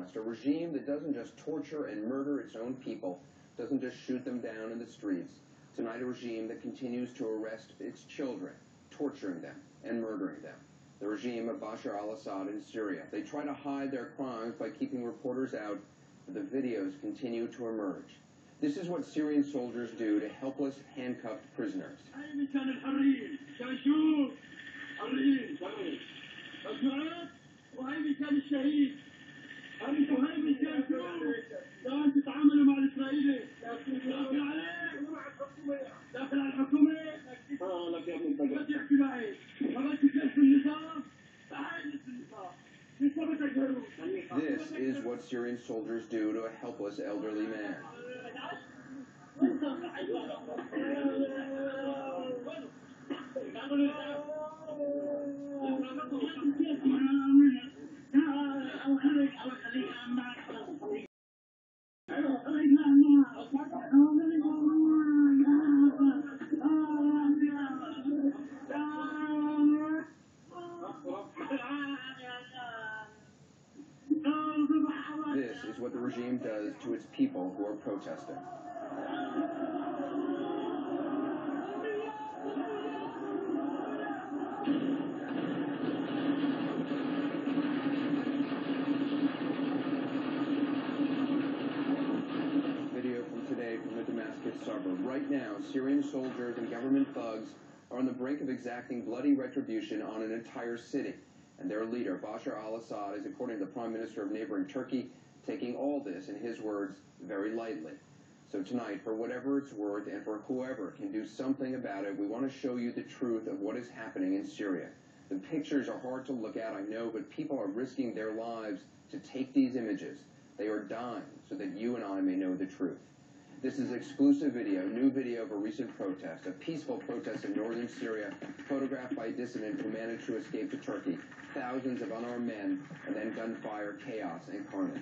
promised, a regime that doesn't just torture and murder its own people, doesn't just shoot them down in the streets. Tonight, a regime that continues to arrest its children, torturing them and murdering them. The regime of Bashar al-Assad in Syria. They try to hide their crimes by keeping reporters out, but the videos continue to emerge. This is what Syrian soldiers do to helpless, handcuffed prisoners. This is what Syrian soldiers do to a helpless elderly man. This is what the regime does to its people who are protesting. Video from today from the Damascus suburb. Right now, Syrian soldiers and government thugs are on the brink of exacting bloody retribution on an entire city. And their leader, Bashar al-Assad, is, according to the Prime Minister of neighboring Turkey, taking all this, in his words, very lightly. So tonight, for whatever it's worth, and for whoever can do something about it, we want to show you the truth of what is happening in Syria. The pictures are hard to look at, I know, but people are risking their lives to take these images. They are dying so that you and I may know the truth. This is exclusive video, new video of a recent protest, a peaceful protest in northern Syria, photographed by a dissident who managed to escape to Turkey. Thousands of unarmed men, and then gunfire, chaos, and carnage.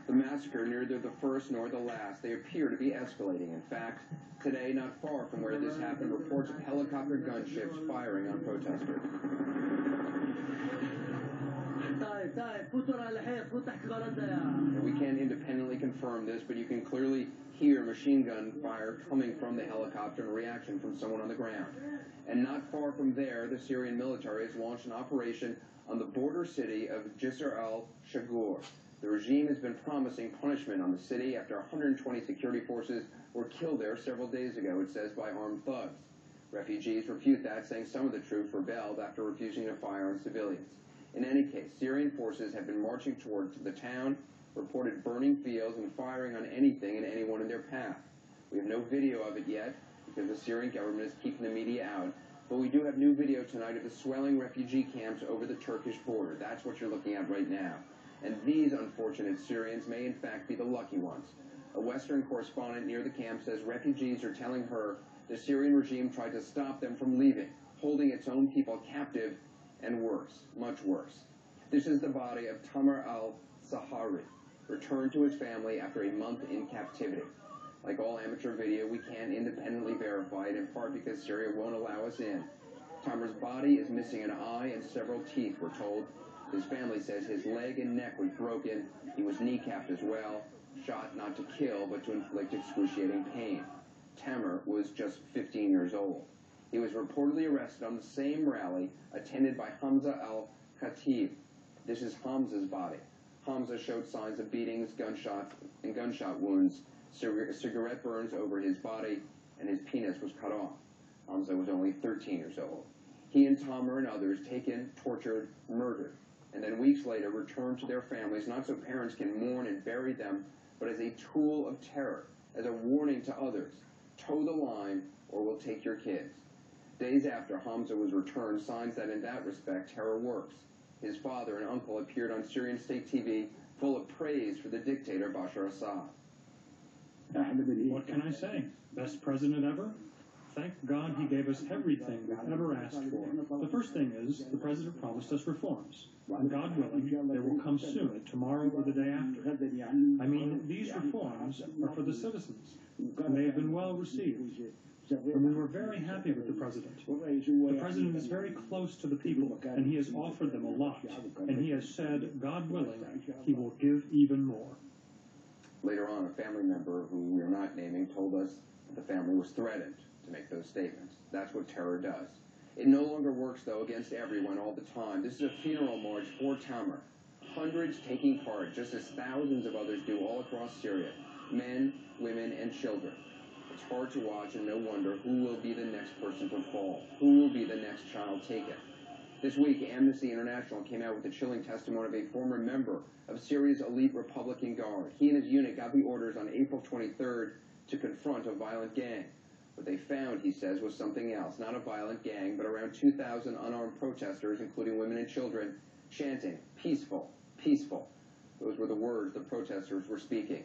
The massacre, neither the first nor the last, they appear to be escalating. In fact, today, not far from where this happened, reports of helicopter gunships firing on protesters. And we can't independently confirm this, but you can clearly hear machine gun fire coming from the helicopter in reaction from someone on the ground. And not far from there, the Syrian military has launched an operation on the border city of Jisr al-Shagur. The regime has been promising punishment on the city after 120 security forces were killed there several days ago, it says, by armed thugs. Refugees refute that, saying some of the troops rebelled after refusing to fire on civilians. In any case, Syrian forces have been marching towards the town, reported burning fields and firing on anything and anyone in their path. We have no video of it yet because the Syrian government is keeping the media out, but we do have new video tonight of the swelling refugee camps over the Turkish border. That's what you're looking at right now. And these unfortunate Syrians may in fact be the lucky ones. A Western correspondent near the camp says refugees are telling her the Syrian regime tried to stop them from leaving, holding its own people captive, and worse, much worse. This is the body of Tamar al-Sahari, returned to his family after a month in captivity. Like all amateur video, we can't independently verify it, in part because Syria won't allow us in. Tamar's body is missing an eye and several teeth, we're told. His family says his leg and neck was broken. He was kneecapped as well, shot not to kill, but to inflict excruciating pain. Tamar was just 15 years old. He was reportedly arrested on the same rally attended by Hamza al-Khatib. This is Hamza's body. Hamza showed signs of beatings, gunshots, and gunshot wounds, cigarette burns over his body, and his penis was cut off. Hamza was only 13 years old. He and Tamar and others taken, tortured, murdered, and then weeks later returned to their families, not so parents can mourn and bury them, but as a tool of terror, as a warning to others. Toe the line, or we'll take your kids. Days after Hamza was returned, signs that in that respect, terror works. His father and uncle appeared on Syrian state TV, full of praise for the dictator Bashar Assad. What can I say? Best president ever? Thank God he gave us everything we've ever asked for. The first thing is, the president promised us reforms. And God willing, they will come soon, tomorrow or the day after. I mean, these reforms are for the citizens, and they have been well received. and we were very happy with the president. The president is very close to the people, and he has offered them a lot, and he has said, God willing, he will give even more. Later on, a family member, who we are not naming, told us that the family was threatened to make those statements. That's what terror does. It no longer works, though, against everyone all the time. This is a funeral march for Tamer. Hundreds taking part, just as thousands of others do all across Syria. Men, women, and children. It's hard to watch, and no wonder who will be the next person to fall. Who will be the next child taken? This week, Amnesty International came out with the chilling testimony of a former member of Syria's elite Republican Guard. He and his unit got the orders on April 23rd to confront a violent gang. What they found, he says, was something else. Not a violent gang, but around 2,000 unarmed protesters, including women and children, chanting, peaceful, peaceful. Those were the words the protesters were speaking.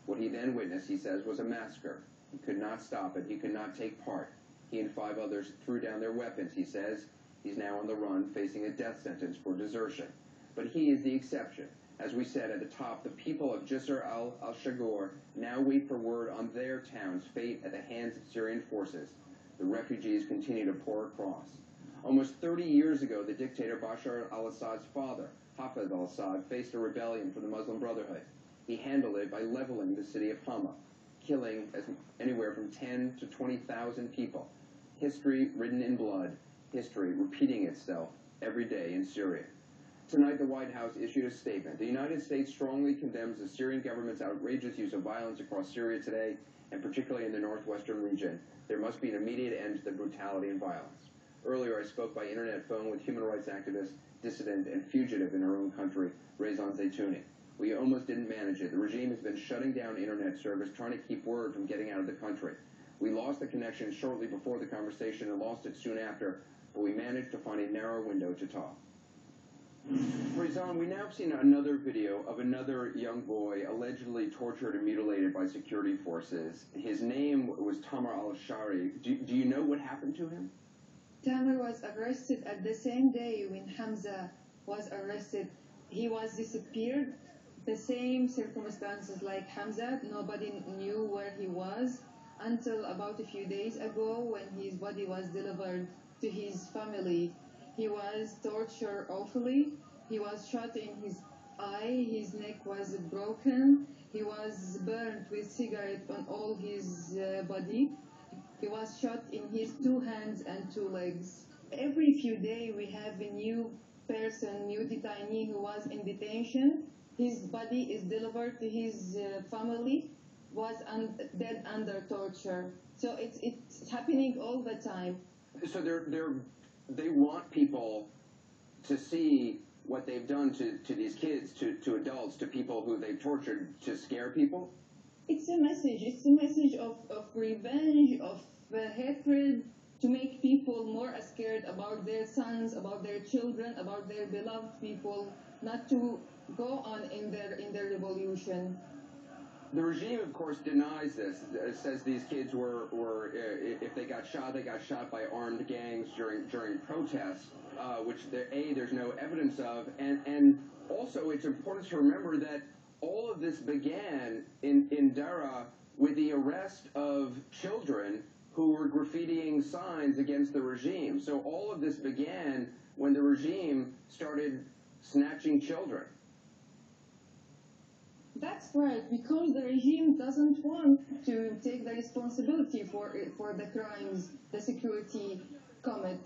What he then witnessed, he says, was a massacre. He could not stop it. He could not take part. He and 5 others threw down their weapons, he says. He's now on the run, facing a death sentence for desertion. But he is the exception. As we said at the top, the people of Jisr al-Shagor now wait for word on their town's fate at the hands of Syrian forces. The refugees continue to pour across. Almost 30 years ago, the dictator Bashar al-Assad's father, Hafez al-Assad, faced a rebellion from the Muslim Brotherhood. He handled it by leveling the city of Hama, killing anywhere from 10 to 20,000 people. History written in blood, history repeating itself every day in Syria. Tonight, the White House issued a statement. The United States strongly condemns the Syrian government's outrageous use of violence across Syria today, and particularly in the northwestern region. There must be an immediate end to the brutality and violence. Earlier, I spoke by internet phone with human rights activist, dissident, and fugitive in our own country, Rezan Zaytouni. We almost didn't manage it. The regime has been shutting down internet service, trying to keep word from getting out of the country. We lost the connection shortly before the conversation and lost it soon after, but we managed to find a narrow window to talk. Rezan, we now have seen another video of another young boy allegedly tortured and mutilated by security forces. His name was Tamer al-Shari. Do you know what happened to him? Tamer was arrested at the same day when Hamza was arrested. He was disappeared. The same circumstances like Hamza. Nobody knew where he was until about a few days ago when his body was delivered to his family. He was tortured awfully. He was shot in his eye. His neck was broken. He was burned with cigarette on all his body. He was shot in his 2 hands and 2 legs. Every few days we have a new person, new detainee who was in detention. His body is delivered to his family, was dead under torture. So it's happening all the time. So they want people to see what they've done to these kids, to adults, to people who they've tortured, to scare people? It's a message. It's a message of revenge, of hatred, to make people more scared about their sons, about their children, about their beloved people, not to go on in their revolution. The regime, of course, denies this. It says these kids were if they got shot by armed gangs during protests, which there's no evidence of, and also it's important to remember that all of this began in Dara with the arrest of children who were graffitiing signs against the regime. So all of this began when the regime started snatching children. That's right, because the regime doesn't want to take the responsibility for the crimes the security commit.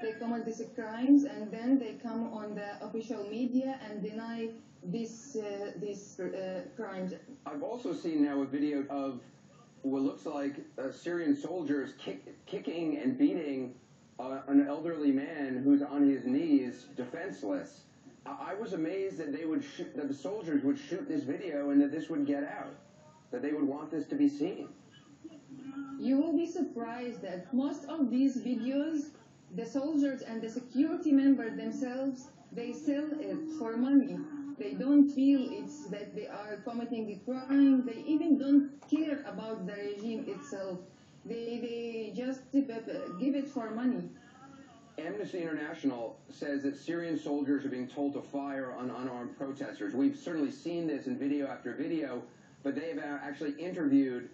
They commit these crimes and then they come on the official media and deny these crimes. I've also seen now a video of what looks like Syrian soldiers kicking and beating an elderly man who's on his knees, defenseless. I was amazed that that the soldiers would shoot this video and that this would get out, that they would want this to be seen. You will be surprised that most of these videos, the soldiers and the security members themselves, they sell it for money. They don't feel it's that they are committing a crime. They even don't care about the regime itself. They just give it for money. Amnesty International says that Syrian soldiers are being told to fire on unarmed protesters. We've certainly seen this in video after video, but they have actually interviewed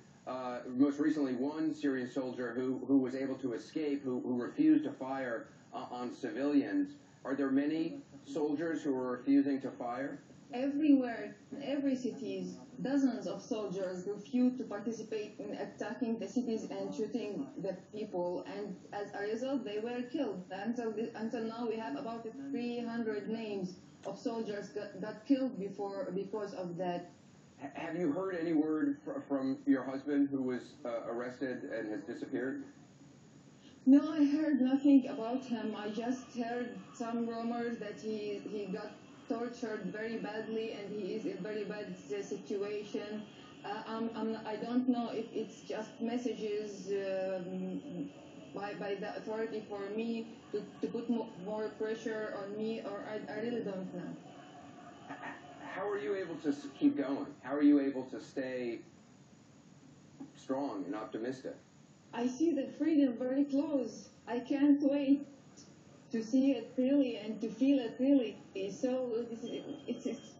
most recently one Syrian soldier who was able to escape, who refused to fire on civilians. Are there many soldiers who are refusing to fire? Everywhere, in every cities, dozens of soldiers refuse to participate in attacking the cities and shooting the people, and as a result, they were killed. Until now, we have about 300 names of soldiers got killed because of that. Have you heard any word from your husband who was arrested and has disappeared? No, I heard nothing about him. I just heard some rumors that he got tortured very badly and he is in very bad situation. I don't know if it's just messages by the authority for me to put more pressure on me, or I really don't know. How are you able to keep going? How are you able to stay strong and optimistic? I see the freedom very close. I can't wait to see it really and to feel it really. So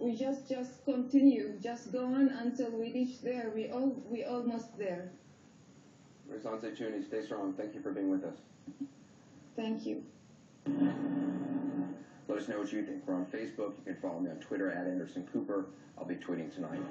we just continue, just go on until we reach there. We almost there. Rezanze Tooney, stay strong. Thank you for being with us. Thank you. Let us know what you think. We're on Facebook. You can follow me on Twitter @AndersonCooper. I'll be tweeting tonight.